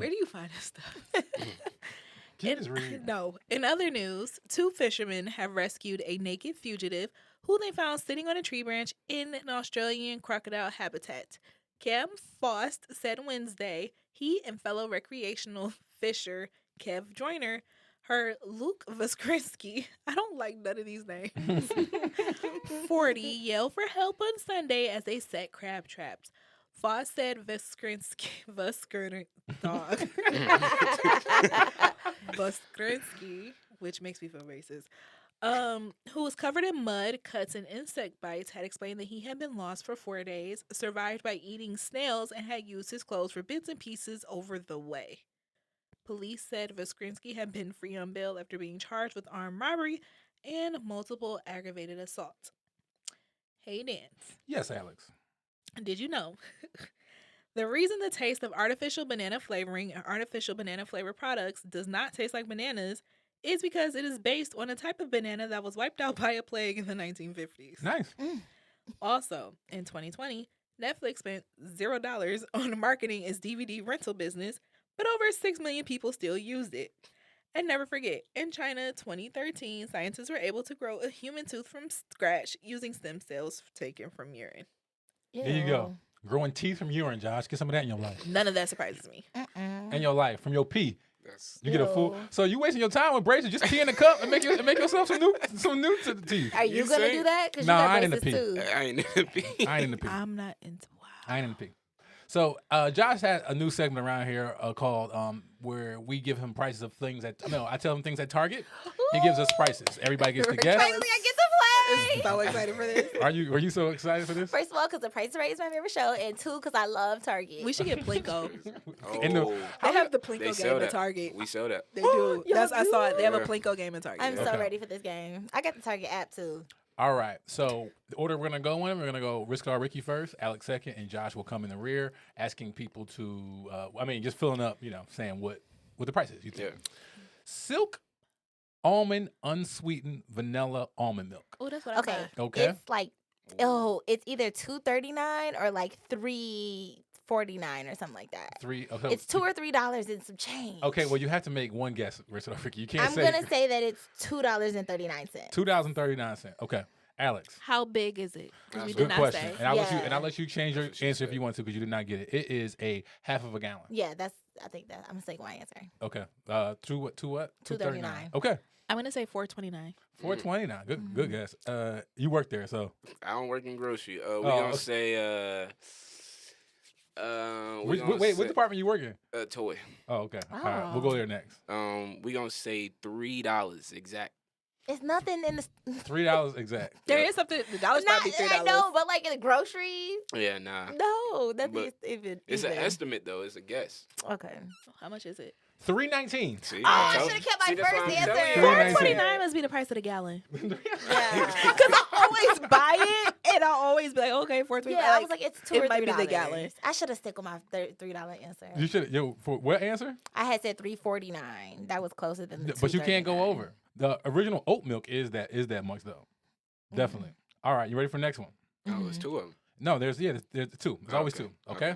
do you find this stuff? Can you just read? No. In other news, 2 fishermen have rescued a naked fugitive who they found sitting on a tree branch in an Australian crocodile habitat. Cam Faust said Wednesday he and fellow recreational fisher Kev Joyner heard Luke Voskrinsky, I don't like none of these names, 40, yell for help on Sunday as they set crab traps. Foss said Voskrinsky, which makes me feel racist, who was covered in mud, cuts, and insect bites, had explained that he had been lost for 4 days, survived by eating snails, and had used his clothes for bits and pieces over the way. Police said Voskrinsky had been free on bail after being charged with armed robbery and multiple aggravated assaults. Hey, Dance. Yes, Alex. Did you know the reason the taste of artificial banana flavoring and artificial banana flavor products does not taste like bananas is because it is based on a type of banana that was wiped out by a plague in the 1950s. Nice. Also, in 2020, Netflix spent $0 on marketing its DVD rental business, but over 6 million people still used it. And never forget, in China, 2013, scientists were able to grow a human tooth from scratch using stem cells taken from urine. There you go. Growing teeth from urine, Josh. Get some of that in your life. None of that surprises me. In your life, from your pee. You get a full. Ew. So you wasting your time with braces? Just pee in the cup and make yourself some new to the teeth. Are you gonna do that? Because No, you got I ain't braces into pee. too. I ain't in the pee. I ain't in the pee. I'm not into I ain't in the pee. So Josh had a new segment around here called where we give him prices of things at. No, I tell him things at Target. He gives us prices. Everybody gets to guess. Finally, I get to play. So excited for this. Are you so excited for this? First of all, because The Price is Right is my favorite show, and 2, because I love Target. We should get Plinko. In the- They have the They Plinko sell game that. at Target. We sell that. They do. Y'all I saw it. They have a Yeah. Plinko game at Target. I'm so Okay. ready for this game. I got the Target app too. All right. So the order we're gonna go in, we're gonna go Ricki first, Alex second, and Josh will come in the rear, asking people to, just filling up, saying what the price is. You think? Yeah. Silk almond unsweetened vanilla almond milk. Oh, that's what I Okay. thought. Okay. It's like, it's either $2.39 or like $3.49 or something like that. Three. Okay. It's $2 or $3 and some change. Okay. Well, you have to make one guess, Ricki. You can't I'm say gonna say that it's $2.39. $2.39. Okay. Alex. How big is it? Because we did Good not question. say. And I'll let you Yeah. let you change your answer if you want to because you did not get it. It is a half of a gallon. Yeah, I think that I'm gonna say my answer. Okay. To what? $2.39. Okay. I'm going to say $4.29. $4.29. Good guess. You work there, so I don't work in grocery. We Oh, gonna okay. say wait, what department you work in? toy. Oh, okay. All right, we'll go there next. We gonna say $3 exact. It's nothing in the. $3 exact. There is something. The dollar's probably $3. I know, but like in the groceries, Yeah, nah. no, nothing But is even. It's an even. estimate though. It's a guess. Okay. How much is it? $3.19. See, Oh, I told should have you. kept my See, that's first what I'm answer. telling you. $3.19. $4.29 must be the price of the gallon. Yeah. Because I always buy it, and I always be like, okay, $4.29. Yeah, I was like, it's $2 or $3. it might be the gallon. I should have stuck with my $3 answer. You should. For what answer? I had said $3.49. That was closer than the But you can't go $2.39. over. The original oat milk is that much though. Definitely. All right, you ready for the next one? Oh, it's 2 of them. No, there's two. There's always Okay. two. Okay.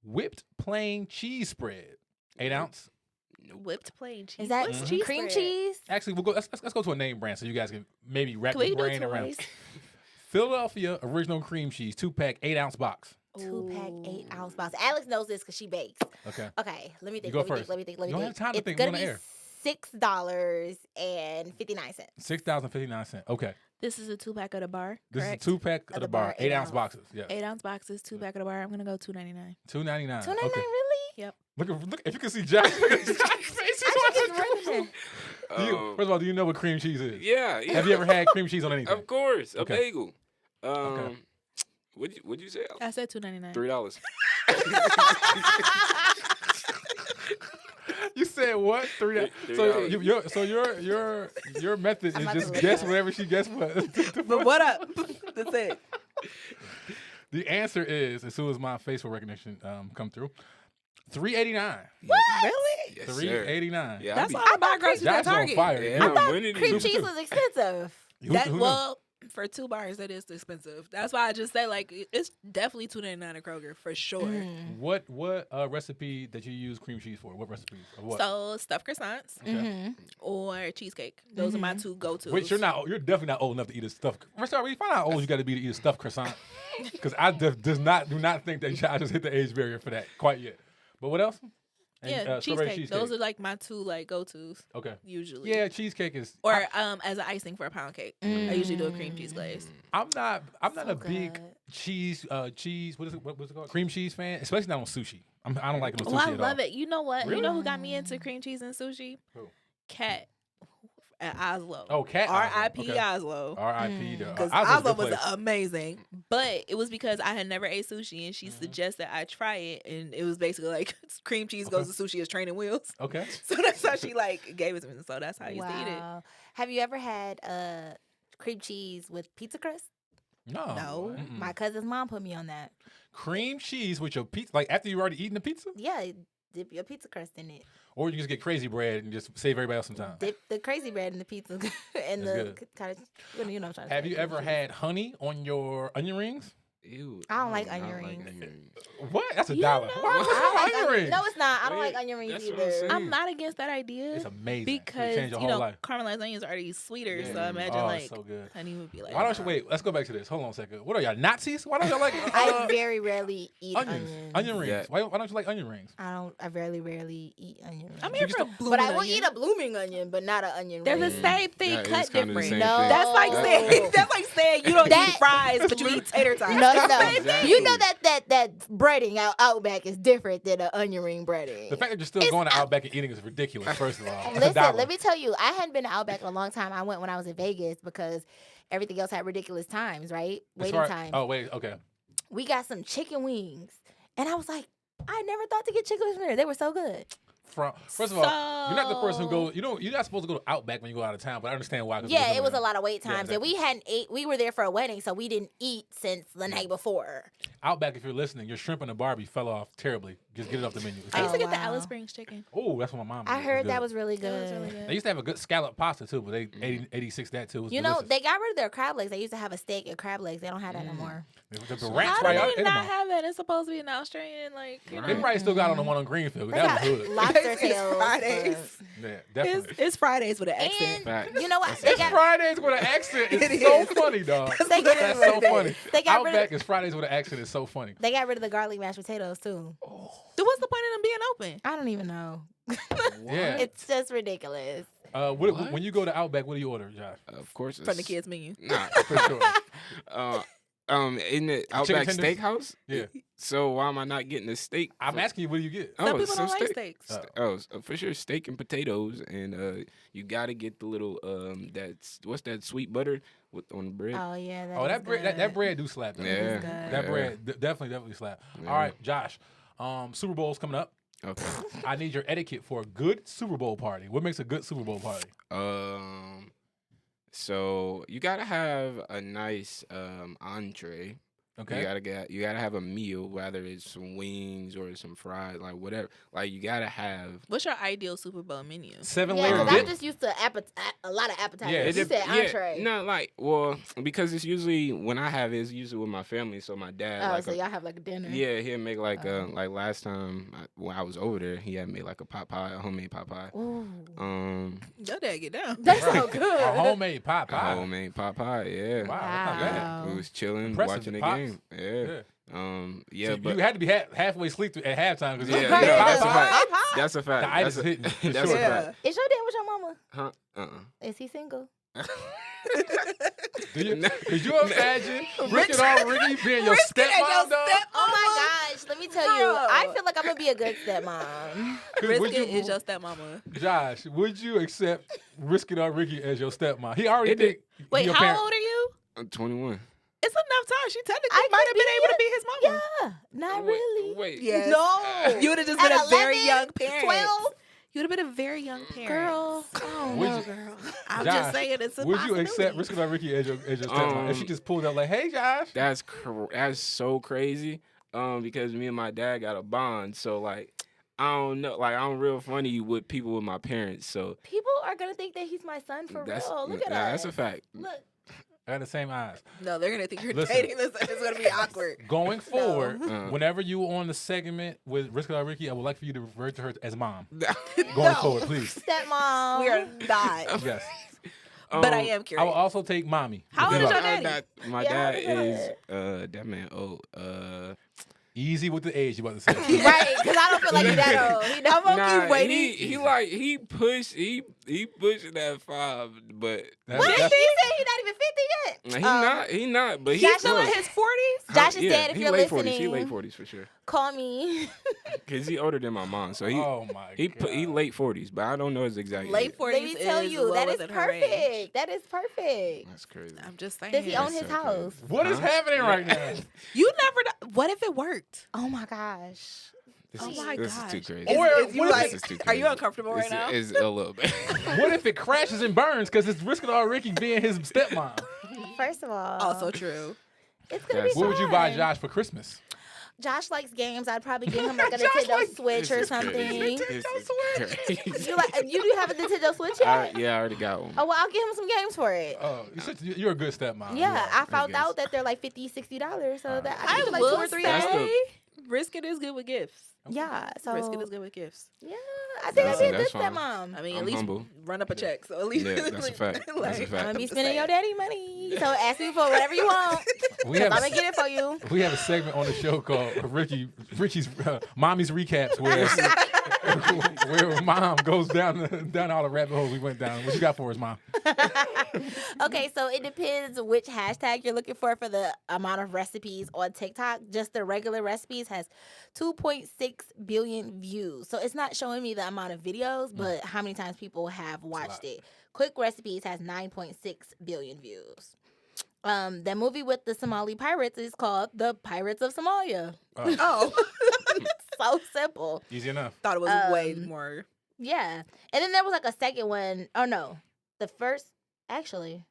Whipped plain cheese spread, 8 ounce. Whipped plain cheese. Is that What's cheese cream spread? cheese? Actually, we'll go. Let's go to a name brand so you guys can maybe wrap Can we your do brain around. toys? Philadelphia original cream cheese, 2-pack, 8-ounce box. 2-pack, 8-ounce box. Alex knows this because she bakes. Okay. Okay, let me think. go Let me first. think. Let me You don't think. have time to It's think. We're gonna on be the air. $6.59. $6.59. Okay. This is a 2-pack of the bar. This correct? is a 2-pack of the bar, 8 ounce ounce. boxes. Yeah. 8-ounce boxes, 2-pack of the bar. I'm gonna go $2.99. $2.99. $2.99 Okay. really? Look, if you can see Josh's face. I think it's regular. First of all, do you know what cream cheese is? Yeah, yeah. Have you ever had cream cheese on anything? Of course, a Okay. bagel. Okay. What'd you say? I said $2.99. $3. You said what? $3. $3. So your method I'm is about just to look guess it up. whatever she guessed. But what up? That's it. The answer is, as soon as my facial recognition come through, $3.89. Really? Yes, sir. $3.89. Yeah, That's I why I buy groceries at Josh's on Target. fire. Yeah, I'm winning Cream these. cheese was expensive. Who That, knew? well, for 2 bars, that is expensive. That's why I just say like it's definitely $2.99 at Kroger for sure. What recipe that you use cream cheese for? What recipes? Of what? So stuffed croissants Okay. or cheesecake. Those are my 2 go-tos. Wait, you're definitely not old enough to eat a stuffed. First of all, we find out how old you got to be to eat a stuffed croissant. Because I do not think that I just hit the age barrier for that quite yet. But what else? And, Yeah, strawberry cheesecake. Those are like my 2 like go-tos okay. usually. Yeah, cheesecake is. Or as an icing for a pound cake. I usually do a cream cheese glaze. I'm not So a big good. cheese. What's it called? Cream cheese fan, especially not on sushi. I don't like it on Oh, sushi I at love all. it. You know what? Really? You know who got me into cream cheese and sushi? Who? Cat at Oslo. Oh, Cat. R.I.P. Okay. Oslo. R.I.P. Because Oslo's a Oslo good was place. amazing. But it was because I had never ate sushi and she suggested I try it. And it was basically like cream cheese goes to sushi as training wheels. Okay. So that's how she like gave it to me. So that's how I used to eat it. Wow. Have you ever had cream cheese with pizza crust? No. No. Mm-mm. My cousin's mom put me on that. Cream cheese with your pizza, like after you already eaten the pizza, Yeah, dip your pizza crust in it. or you just get crazy bread and just save everybody else some time. Dip the crazy bread in the pizza and That's the good. kind of you know what I'm trying to Have say. you ever had honey on your onion rings? Ew, I don't like do not onion rings. onion rings. What? That's $1. You know- Why- I what's wrong don't with like onion onion. rings? No, it's not. I don't Wait, like onion rings that's what I'm either. saying. I'm not against that idea. It's amazing. Because, Change your you whole know, life. caramelized onions are already sweeter. Yeah. So I imagine Oh, like it's so good. honey would be like. Why don't you wait? Let's go back to this. Hold on a second. What are y'all Nazis? Why don't y'all like I very rarely eat onions? onions. Onion rings. Yeah. Why don't you like onion rings? I very rarely eat onion rings. I'm So here you for a just- blooming but I will onion. eat a blooming onion, but not an onion They're ring. the same thing, Yeah, it cut is kinda the different. same No. thing. That's like saying you don't That- eat fries, but you eat tater tots. No, no. Exactly. You know that breading Outback is different than an onion ring breading. The fact that you're still going to Outback and eating is ridiculous. First of all, It's Listen, $1. let me tell you, I hadn't been to Outback in a long time. I went when I was in Vegas because everything else had ridiculous times, right? As Waiting far- times. Oh wait, okay. We got some chicken wings, and I was like, I never thought to get chicken wings from there. They were so good. First of all, you're not the person who goes. You're not supposed to go to Outback when you go out of town. But I understand why. 'cause Yeah, there's it was a nowhere. lot of wait Yeah, times, and we hadn't ate. We were there for a wedding, so we didn't eat since the night before. Outback, if you're listening, your shrimp and the Barbie fell off terribly. Just get it off the menu. I used to Oh, get the wow. Alice Springs chicken. Oh, that's what my mom. I did. heard It's that good. was really That good. was really good. They used to have a good scallop pasta too, but they 86 that too. It was You know, delicious. they got rid of their crab legs. They used to have a steak and crab legs. They don't have that no Mm. more. The rats How right do out they in not them. have that? It's supposed to be an Australian, like, you They know. probably still got on the one on Greenfield. They That got was hood. lobster It's tails. Fridays. Yeah, definitely. It's Fridays with an accent. And Facts. you know what? That's They it. got Fridays with an accent is It so is. funny, dog. They got- That's so funny. They got rid of- Outback is Fridays with an accent is so funny. they got rid of the garlic mashed potatoes too. So what's the point of them being open? I don't even know. Yeah. It's just ridiculous. What? When you go to Outback, what do you order, Josh? Of course. From the it's- kids' menu. Nah. For sure. In the Outback tenders? Steakhouse. Yeah. So why am I not getting a steak? I'm asking you, what do you get? Some people some don't like steak. steaks. For sure, steak and potatoes, and you gotta get the little what's that sweet butter with on the bread. Oh yeah. Oh, that is bread, that good. bread do slap. Though. Yeah. good. That bread definitely slap. Yeah. All right, Josh. Super Bowl's coming up. Okay. I need your etiquette for a good Super Bowl party. What makes a good Super Bowl party? So you gotta have a nice entree. Okay. You gotta have a meal, whether it's some wings or some fries, like whatever. Like you gotta have. What's your ideal Super Bowl menu? 7-layer because dip. I'm just used to a lot of appetizers. Yeah, You said entree. No, like because it's usually when I have it's usually with my family. So my dad. Oh, like so y'all have like a dinner. Yeah, he'd make like last time when I was over there, he had made like a pot pie, a homemade pot pie. Ooh. Your dad get down. That's so good. A homemade pot A pie. homemade pot pie, yeah. Wow, that's not bad. Wow. We was chilling, Impressive, watching the Pops. game. Yeah. So But you had to be halfway asleep at halftime because yeah, Right. that's a Pie fact. pie. That's a fact. The ice That's is a, hitting. that's Sure. a fact. Is your dad with your mama? Huh? Is he single? Could you imagine Ricki and Ricki being your stepmom, dog? Oh my gosh, let me tell you, Bro. I feel like I'm gonna be a good stepmom. Brisket is your stepmama. Josh, would you accept Risking or Ricki as your stepmom? He already It think Wait, your how parent. old are you? I'm 21. It's enough time. She technically I might could have been be able to be his mama. Yeah, not really. Wait. Yes. No. You would have just At been a very 11, young parent. 12? You would have been a very young parent. Girl, I don't Would know, you- girl. I'm Josh, just saying it's a Would you accept possibility. Risking or Ricki as your stepmom? If she Um, just pulled up like, hey, Josh. That's so crazy. Because me and my dad got a bond, so like I don't know, like I'm real funny with people with my parents, so People are gonna think that he's my son for that's real. Look at us. that's a fact. Look. I got the same eyes. No, they're gonna think you're Listen. dating this. It's gonna be awkward. Going forward, Uh. whenever you on the segment with Risking or Ricki, I would like for you to refer to her as mom. No. Going forward, please. Stepmom. We are not. Yes. But I am I will curious. also take mommy. How old is your Like, daddy? My Yeah, dad how old is is that man old. Easy with the age, you about to say. Right, because I don't feel like he's that old. He don't. Nah, waiting. he pushing that 5, but That's- What? He that's- said he's not even 50 yet. he not, but he's Josh Still in close. his 40s? Josh is dead if he you're late 40s. He listening. late 40s for sure. Call me. Cause he older than my mom, so he Oh my god. he late 40s, but I don't know his exact Late age. 40s Let me tell is you, well that is within her range. perfect. That is perfect. That's crazy. I'm just saying. Does he own That's his so house? crazy. What is Huh? happening right now? You never know. What if it worked? Oh my gosh. This Oh is, my this gosh. is too crazy. Or Is you what if like, This is too are you crazy. uncomfortable right now? It's a little bit. What if it crashes and burns because it's Risking or Ricki being his stepmom? First of all, Also true. it's gonna be That's- fun. What would you buy Josh for Christmas? Josh likes games. I'd probably give him like a Josh Nintendo likes- Switch or This is something. crazy. This is crazy. You do have a Nintendo Switch yet? Yeah, I already got one. Oh well, I'll give him some games for it. Oh, you're a good stepmom. Yeah, I found guess. out that they're like $50, $60, so that I I can do like will 2 or 3 say, a That's day. Brisket is good with gifts. Yeah, so Brisket is good with gifts. yeah, I think I'd be a good That's fine. stepmom. I mean, I'm at least humble. run up a check. So at least Yeah, that's a fact. That's a like, fact. I'm gonna be just spending your saying. daddy money, so ask me for whatever you want. We Cause have I'm a, gonna get it for you. we have a segment on the show called Ricky's Mommy's Recaps, where mom goes down all the rabbit holes we went down. What you got for us, mom? Okay, so it depends which hashtag you're looking for the amount of recipes on TikTok. Just the regular recipes has 2.6 billion views. So it's not showing me the amount of videos, but how many times people have watched it. Quick Recipes has 9.6 billion views. The movie with the Somali pirates is called The Pirates of Somalia. Oh, So simple. Easy enough. thought it was way Um, more. Yeah. And then there was like a second one. Oh no. The first actually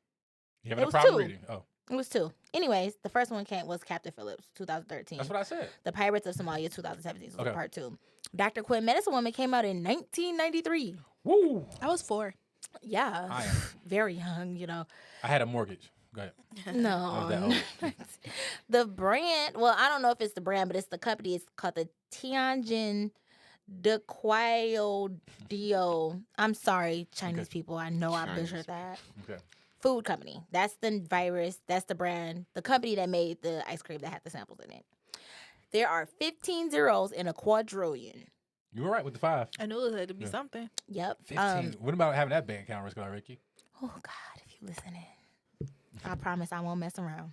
You having It a was problem 2. reading? Oh, it was 2. Anyways, the first one was Captain Phillips, 2013. that's what I said. The Pirates of Somalia, 2017. So Okay. part 2. Dr. Quinn, Medicine Woman came out in 1993. Woo! I was 4. Yeah. I am. Very young, you know. I had a mortgage. Go ahead. No. that The brand, well, I don't know if it's the brand, but it's the company. It's called the Tianjin Dequio. I'm sorry, Chinese Okay. people. I know I Chinese. butchered that. Okay. Food company. That's the virus. That's the brand. The company that made the ice cream that had the samples in it. There are 15 zeros in a quadrillion. You were right with the 5. I knew it had to be Yeah. something. Yep. 15. What about having that bank account, Risky Ricky? Oh God, if you listening, I promise I won't mess around.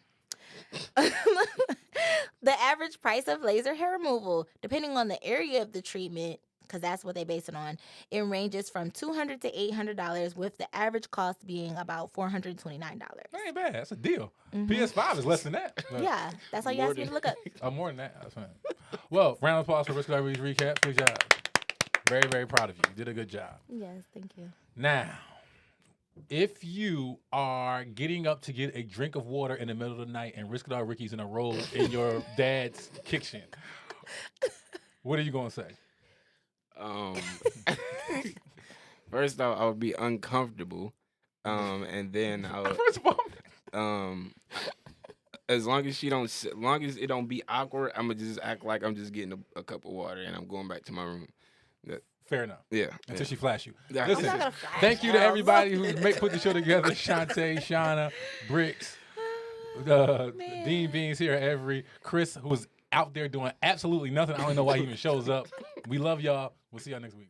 The average price of laser hair removal, depending on the area of the treatment, because that's what they base it on, it ranges from $200 to $800, with the average cost being about $429. That ain't bad. That's a deal. Mhm. PS5 is less than that. But- Yeah, that's all you More asked me to than- look up. Oh, more than that. That's fine. Well, round of applause for Risky Ricky recap. Good job. Very, very proud of you. You did a good job. Yes, thank you. Now, if you are getting up to get a drink of water in the middle of the night and Risk It All Ricky's in a roll in your dad's kitchen, what are you going to say? First off, I would be uncomfortable. And then I would, First of all, as long as it don't be awkward, I'm gonna just act like I'm just getting a cup of water and I'm going back to my room. fair enough. Yeah. Until she flash you. Yeah. Listen, I'm not gonna flash thank you to y'all. everybody who put the show together. Shaunta, Shana, Briqxx, Dean Beans here, Evry, Chris, who was out there doing absolutely nothing. I don't know why he even shows up. We love y'all. We'll see y'all next week.